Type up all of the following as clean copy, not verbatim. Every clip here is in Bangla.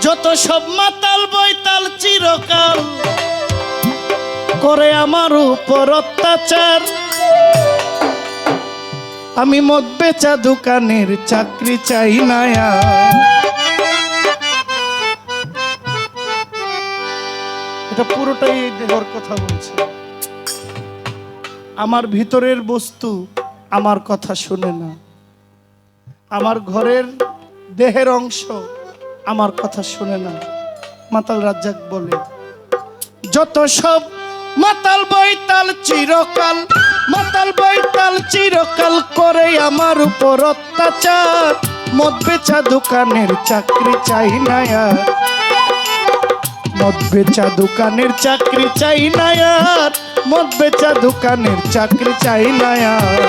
যত সব মাতাল বৈতাল চিরকাল করে আমার উপর অত্যাচার। আমি মদ বেচা দোকানের চাকরি চাই না আর। এটা পুরোটাই এই দেহর কথা বলছে। আমার ভিতরের বস্তু আমার কথা শুনে না, আমার ঘরের দেহের অংশ আমার কথা শুনে না। মাতাল রাজ্জাক বলে যত সব মাতাল বৈতাল চিরকাল, মাতাল বৈতাল চিরকাল করে আমার উপর অত্যাচার। মদ বেচা দোকানের চাকরি চাই না আর, মদ বেচা দোকানের চাকরি চাই না আর, মদ বেচা দোকানের চাকরি চাই না আর।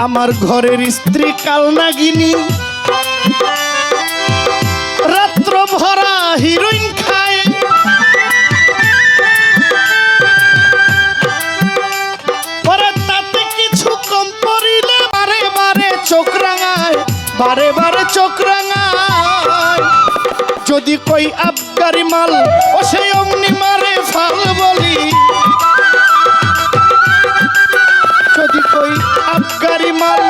আমার ঘরের স্ত্রী কালনাগিনী রাত্র ভরা হিরোইন খায়, পরে তাতে কিছু কম পড়িলে বারে বারে চোখ রাঙায়, বারে বারে চোখ রাঙায়। যদি কই আবগারি মাল ও সেই অমনি মারে ফাল বলি, যদি কই আবগারি মাল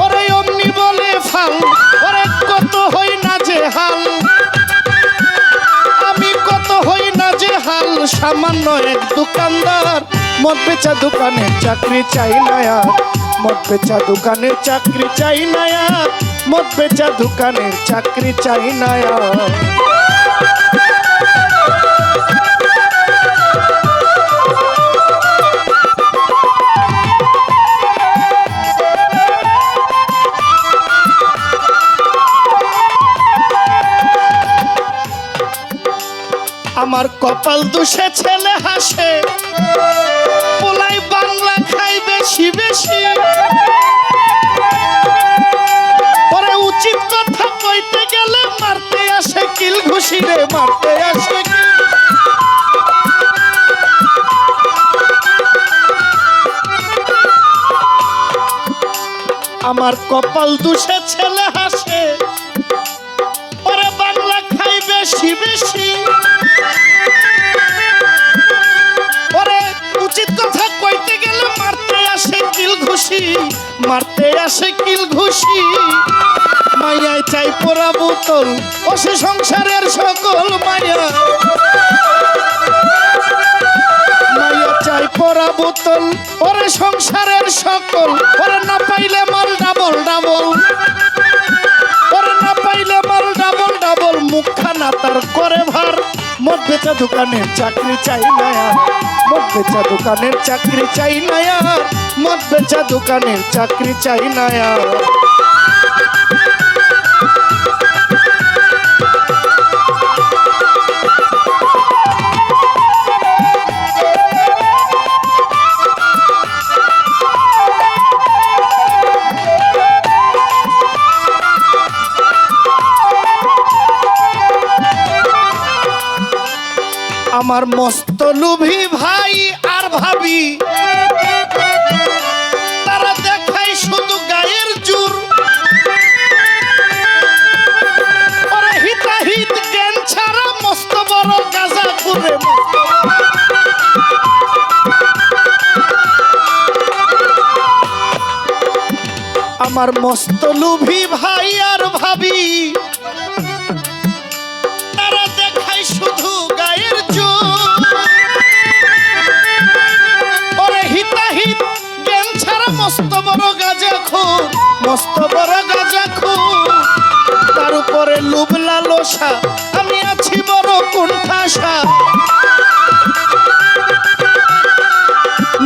ওরে অমনি বলে ফাল। ওরে কত হই না যে হাল, আমি কত হই না যে হাল। সামান্য এক দোকানদার মদ বেচা দোকানের চাকরি চাই না আর, মদ বেচা দোকানের চাকরি চাই না আর, মদ বেচা দোকানের চাকরি চাই না আর। আমার কপাল দোষে ছেলে হাসে, পোলাই বাংলা খাই বেশি বেশি। পরে উচিত কথা কইতে গেলে মারতে আসে কিল ঘুষি রে, মারতে আসে কিল। আমার কপাল দোষে ছেলে হাসে, পরে বাংলা খাই বেশি বেশি। মারতে আসে কিল ঘুষি। মাইয়ায় চাই পোড়া বোতল ও সে সংসারের সকল মাইয়া, মাইয়া চাই পোড়া বোতল ওরে সংসারের সকল। ওরে না পাইলে মাল ডাবল ডাবল, ওরে না পাইলে মাল ডাবল ডাবল। মুখখানা তার করে ভার, মদ বেচা দোকানের চাকরি চাই না আর, মদ বেচা দোকানের চাকরি চাই না আর, মদ বেচা দোকানের চাকরি চাই না আর। আমার মস্ত লোভী ভাই আর ভাবি, তারা দেখায় শুধু গায়ের জোর। ওরে হিতাহিত জ্ঞান ছাড়া মস্ত বড় গাজা করে। আমার মস্ত লোভী ভাই আর ভাবি, তারা দেখায় শুধু গায়ের জোর। ওরে হিতাহিত জ্ঞান ছাড়া মস্ত বড় গাজা খুন, মস্ত বড় গাজা খুন। তার উপরে লোভ লালসা, আমি আছি বড় কুণ্ঠাসা।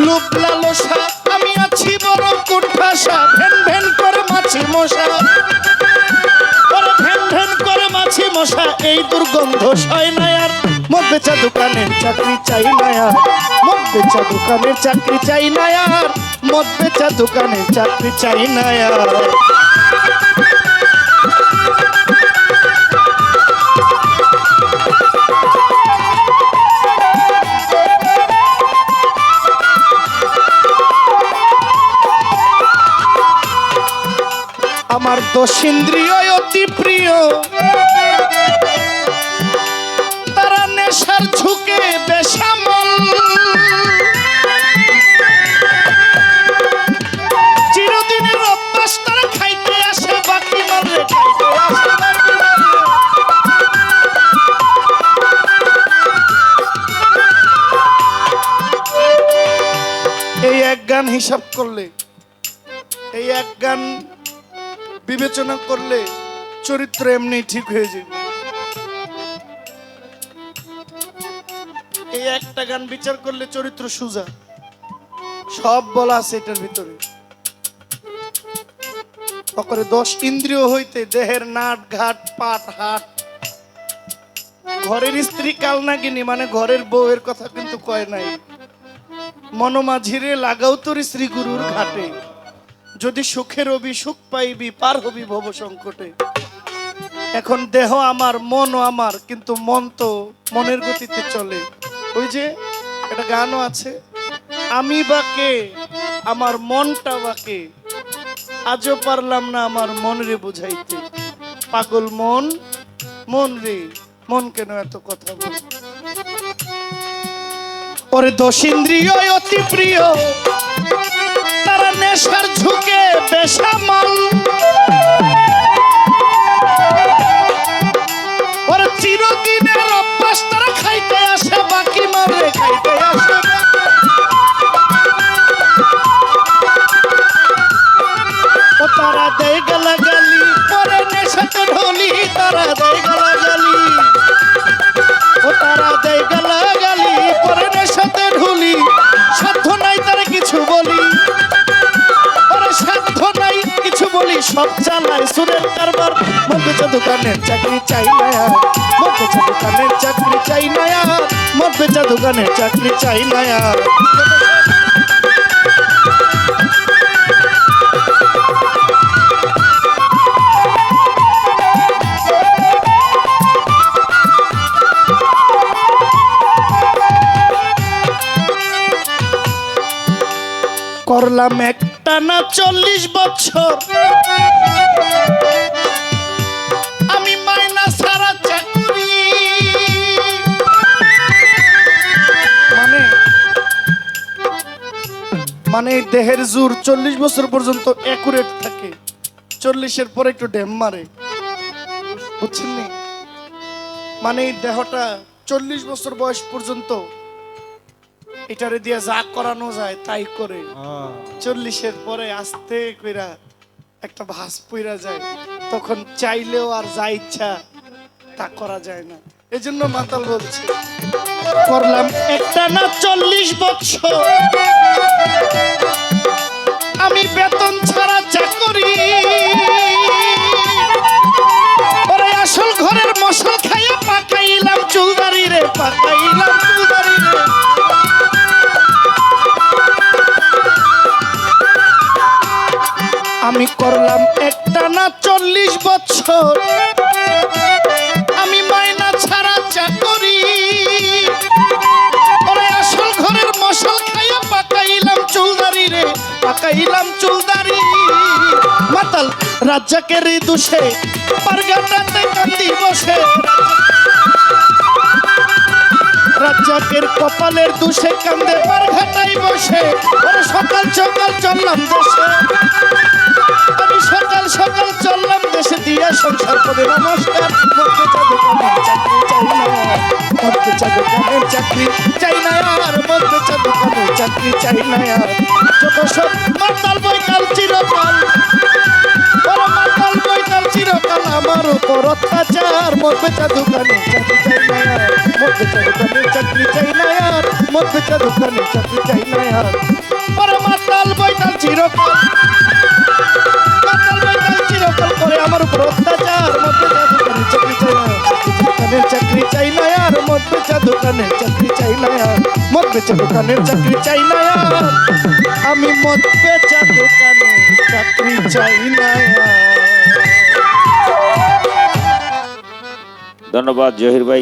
লোভ লালসা, আমি আছি বড় কুণ্ঠাসা। ভেন ভেন করে মাছি মশা, ওরে ভেন ভেন করে মাছি মশা। এই দুর্গন্ধ সয় না আর, মদ বেচা দোকানের চাকরি চাই না আর, মদ বেচা দোকানের চাকরি চাই না আর, মদ বেচা দোকানের চাকরি চাই না আর। আমার দোষিন্দ্রিয় অতি প্রিয়, তারা নেশার ঝুঁকে বেসামল, চিরদিনের অভ্যাস তারা খাইতে আসে বাকি মারে, খাইতে আসে বাকি মারে। এই এক গান হিসাব করলে, এই এক গান বিবেচনা করলে চরিত্র এমনি ঠিক হয়ে যাবে। এই একটা গান বিচার করলে চরিত্র সোজা, সব বলা আছে এটার ভিতরে। অকরে 10 ইন্দ্রিয় হইতে দেহের নাট ঘাট পাট হাট, ঘরের স্ত্রী কাল নাগিনী মানে ঘরের বউয়ের কথা কিন্তু কয় নাই। মনোমাঝিরে লাগাও তোর শ্রী গুরুর ঘাটে, যদি সুখের হবি সুখ পাইবি পার হবি ভব সংকটে। এখন দেহ আমার মনও আমার, কিন্তু মন তো মনের গতিতে চলে। ওই যে একটা গানও আছে, আমি বাকে আমার মনটা বাকে, আজও পারলাম না আমার মন রে বুঝাইতে। পাগল মন, মন রে মন কেন এত কথা বল। ওরে দোষিন্দ্রিয় অতি প্রিয়, তারা নেশার ঝুঁকে বেসামাল, ওরে চিরদিনের অভ্যাস তারা খাইতে আসে বাকি মারে, খাইতে আসে। ও তারা দেয় গালাগালি পরে নেশাতে ঢলি, তারা দেয় গালাগালি, ও তারা দেয় গালাগালি পরে নেশাতে ঢলি। সাধ্য নাই তারা কিছু বলি, ওরে সাধ্য নাই কিছু বলি, সব চালায় সুরের কারবার। মন বেচা দোকানের চাকরি চাই না আর, মন বেচা দোকানের চাকরি চাই না আর, মন বেচা দোকানের চাকরি চাই না আর। করলাম একটা না 40 বছর আমি মাইনা সারা চাকরি, মানে দেহের জোর 40 বছর পর্যন্ত একুরেট থাকে, 40-এর পরে একটু ড্যাম মারে, বুঝছেন নি? মানে এই দেহটা 40 বছর বয়স পর্যন্ত এটারে দিয়ে যা করানো যায় তাই করে, 40-এর পরে আস্তে কইরা একটা ভাস পইরা যায়, তখন চাইলেও আর যা ইচ্ছা তা করা যায় না। এজন্য মাতাল বলছে, করলাম একটা না 40 বছর আমি বেতন ছাড়া চাকরি, ওরে আসল ঘরের মশল খাইয়া পাকাইলাম চুলদারি রে, পাকাইলাম চুলদারি রে। আমি করলাম একটা না 40 বছর আমি মাইনা ছাড়া চাকরি, ওরে আসল ঘরের মশল খাইয়া পাকাইলাম চুলদারি রে, পাকাইলাম চুলদারি। মাতাল রাজ্জাকের দোষে পারগাটাতে কান্দি বসে, রাজ্জাকের কপালের দোষে কান্দে পারঘাটাই বসে। ওরে সকাল সকাল চললাম দেশে, আমি সকাল সকাল চললাম দেশে, দিয়ে সংসার করে নমস্কার। মধ্যে চা দোকানের চাকরি চাই না আর, মধ্যে চা দোকানের চাকরি চাই না আর। যত সব মাতাল বৈকাল চিরকাল, বড় মাতাল বৈকাল চিরকাল আমার উপর অত্যাচার। মধ্যে চা দোকানের চাকরি চাই না আর, মধ্যে চা দোকানের চাকরি চাই না আর, মধ্যে চা দোকানের চাকরি চাই না আর। বড় মাতাল বৈকাল চিরকাল, করে আমার উপর অত্যাচার। মধ্যে চা দোকানের চাকরি চাই না, দোকানের চাকরি চাই না আর, মধ্যে চা দোকানের চাকরি চাই না আর, মধ্যে চা দোকানের চাকরি চাই না আর। আমি মধ্যে চা দোকানের চাকরি চাই না আর। ধন্যবাদ জহির ভাই।